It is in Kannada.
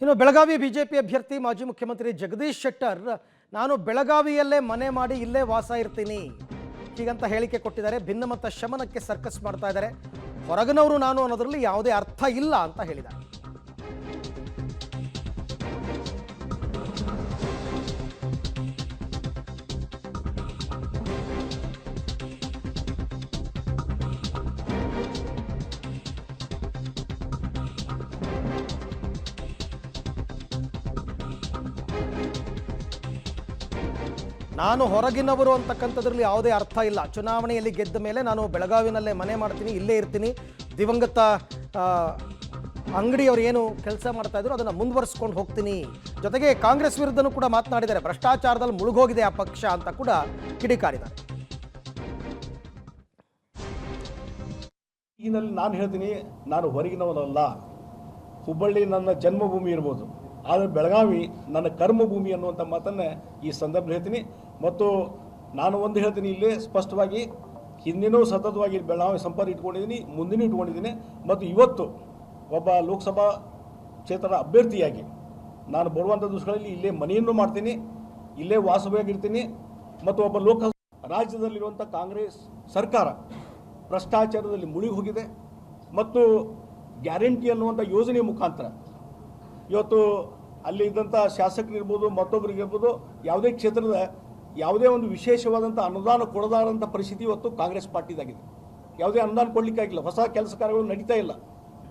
ಇನ್ನು ಬೆಳಗಾವಿ ಬಿಜೆಪಿ ಅಭ್ಯರ್ಥಿ ಮಾಜಿ ಮುಖ್ಯಮಂತ್ರಿ ಜಗದೀಶ್ ಶೆಟ್ಟರ್ ನಾನು ಬೆಳಗಾವಿಯಲ್ಲೇ ಮನೆ ಮಾಡಿ ಇಲ್ಲೇ ವಾಸ ಇರ್ತೀನಿ ಹೀಗಂತ ಹೇಳಿಕೆ ಕೊಟ್ಟಿದ್ದಾರೆ. ಭಿನ್ನಮತ ಶಮನಕ್ಕೆ ಸರ್ಕಸ್ ಮಾಡ್ತಾ ಇದ್ದಾರೆ. ಹೊರಗಿನವರು ನಾನು ಅನ್ನೋದರಲ್ಲಿ ಯಾವುದೇ ಅರ್ಥ ಇಲ್ಲ ಅಂತ ಹೇಳಿದ್ದಾರೆ. ನಾನು ಹೊರಗಿನವರು ಅಂತಕ್ಕಂಥದ್ರಲ್ಲಿ ಯಾವುದೇ ಅರ್ಥ ಇಲ್ಲ. ಚುನಾವಣೆಯಲ್ಲಿ ಗೆದ್ದ ಮೇಲೆ ನಾನು ಬೆಳಗಾವಿನಲ್ಲೇ ಮನೆ ಮಾಡ್ತೀನಿ, ಇಲ್ಲೇ ಇರ್ತೀನಿ. ದಿವಂಗತ ಅಂಗಡಿಯವರು ಏನು ಕೆಲಸ ಮಾಡ್ತಾ ಇದ್ರು ಅದನ್ನು ಮುಂದುವರಿಸ್ಕೊಂಡು ಹೋಗ್ತೀನಿ. ಜೊತೆಗೆ ಕಾಂಗ್ರೆಸ್ ವಿರುದ್ಧನೂ ಕೂಡ ಮಾತನಾಡಿದ್ದಾರೆ. ಭ್ರಷ್ಟಾಚಾರದಲ್ಲಿ ಮುಳುಗೋಗಿದೆ ಆ ಪಕ್ಷ ಅಂತ ಕೂಡ ಕಿಡಿಕಾರಿದ್ದಾರೆ. ಈಗಿನಲ್ಲಿ ನಾನು ಹೇಳ್ತೀನಿ, ನಾನು ಹೊರಗಿನವನಲ್ಲ. ಹುಬ್ಬಳ್ಳಿ ನನ್ನ ಜನ್ಮಭೂಮಿ ಇರ್ಬೋದು, ಆದರೆ ಬೆಳಗಾವಿ ನನ್ನ ಕರ್ಮಭೂಮಿ ಅನ್ನುವಂಥ ಮಾತನ್ನು ಈ ಸಂದರ್ಭ ಹೇಳ್ತೀನಿ. ಮತ್ತು ನಾನು ಒಂದು ಹೇಳ್ತೀನಿ ಇಲ್ಲೇ ಸ್ಪಷ್ಟವಾಗಿ, ಹಿಂದಿನೂ ಸತತವಾಗಿ ಬೆಳಗಾವಿ ಸಂಪರ್ಕ ಇಟ್ಕೊಂಡಿದ್ದೀನಿ, ಮುಂದಿನೂ ಇಟ್ಕೊಂಡಿದ್ದೀನಿ. ಮತ್ತು ಇವತ್ತು ಒಬ್ಬ ಲೋಕಸಭಾ ಕ್ಷೇತ್ರದ ಅಭ್ಯರ್ಥಿಯಾಗಿ ನಾನು ಬರುವಂಥ ದಿವಸಗಳಲ್ಲಿ ಇಲ್ಲೇ ಮನೆಯನ್ನು ಮಾಡ್ತೀನಿ, ಇಲ್ಲೇ ವಾಸವಾಗಿರ್ತೀನಿ. ಮತ್ತು ಒಬ್ಬ ರಾಜ್ಯದಲ್ಲಿರುವಂಥ ಕಾಂಗ್ರೆಸ್ ಸರ್ಕಾರ ಭ್ರಷ್ಟಾಚಾರದಲ್ಲಿ ಮುಳುಗಿ ಹೋಗಿದೆ. ಮತ್ತು ಗ್ಯಾರಂಟಿ ಅನ್ನುವಂಥ ಯೋಜನೆ ಮುಖಾಂತರ ಇವತ್ತು ಅಲ್ಲಿ ಇದ್ದಂಥ ಶಾಸಕರಿರ್ಬೋದು, ಮತ್ತೊಬ್ಬರಿಗಿರ್ಬೋದು, ಯಾವುದೇ ಕ್ಷೇತ್ರದ ಯಾವುದೇ ಒಂದು ವಿಶೇಷವಾದಂಥ ಅನುದಾನ ಕೊಡದಾರಂಥ ಪರಿಸ್ಥಿತಿ ಇವತ್ತು ಕಾಂಗ್ರೆಸ್ ಪಾರ್ಟಿದಾಗಿದೆ. ಯಾವುದೇ ಅನುದಾನ ಕೊಡಲಿಕ್ಕಾಗಿಲ್ಲ. ಹೊಸ ಕೆಲಸ ಕಾರ್ಯಗಳು ನಡೀತಾ ಇಲ್ಲ.